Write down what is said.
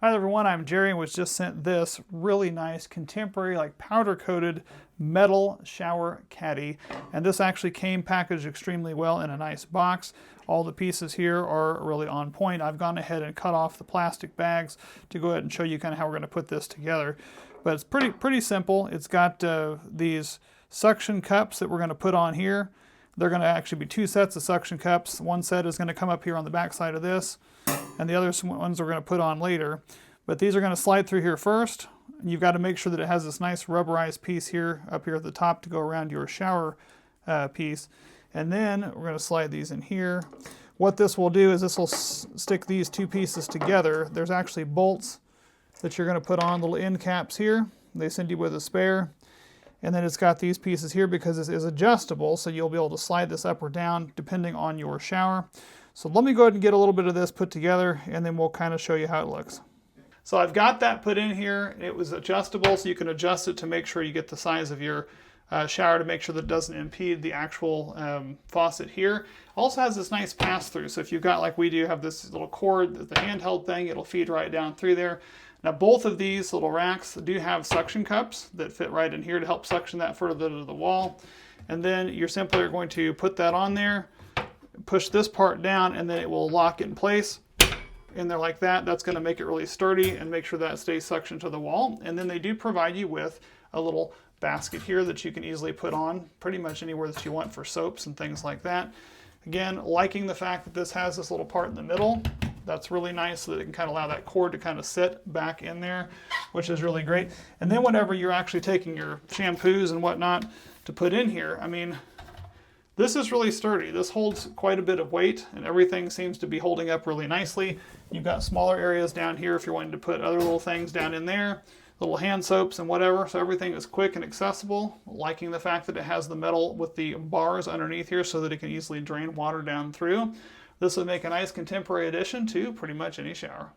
Hi everyone, I'm Jerry and was just sent this really nice contemporary like powder coated metal shower caddy, and this actually came packaged extremely well in a nice box. All the pieces here are really on point. I've gone ahead and cut off the plastic bags to go ahead and show you kind of how we're going to put this together. But it's pretty simple. It's got these suction cups that we're going to put on here. They're going to actually be two sets of suction cups. One set is going to come up here on the back side of this, and the other ones we're going to put on later. But these are going to slide through here first. And you've got to make sure that it has this nice rubberized piece here up here at the top to go around your shower piece. And then we're going to slide these in here. What this will do is this will stick these two pieces together. There's actually bolts that you're going to put on, little end caps here. They send you with a spare. And then it's got these pieces here because this is adjustable, so you'll be able to slide this up or down depending on your shower. So let me go ahead and get a little bit of this put together, and then we'll kind of show you how it looks. So I've got that put in here. It was adjustable, so you can adjust it to make sure you get the size of your shower to make sure that it doesn't impede the actual faucet here. Also has this nice pass-through, so if you've got, like we do, have this little cord, the handheld thing, it'll feed right down through there. Now both of these little racks do have suction cups that fit right in here to help suction that further to the wall. And then you're simply going to put that on there, push this part down, and then it will lock in place in there like that. That's going to make it really sturdy and make sure that stays suctioned to the wall. And then they do provide you with a little basket here that you can easily put on pretty much anywhere that you want for soaps and things like that. Again, liking the fact that this has this little part in the middle. That's really nice so that it can kind of allow that cord to kind of sit back in there, which is really great. And then whenever you're actually taking your shampoos and whatnot to put in here, I mean, this is really sturdy. This holds quite a bit of weight, and everything seems to be holding up really nicely. You've got smaller areas down here if you're wanting to put other little things down in there, little hand soaps and whatever, so everything is quick and accessible. Liking the fact that it has the metal with the bars underneath here so that it can easily drain water down through. This would make a nice contemporary addition to pretty much any shower.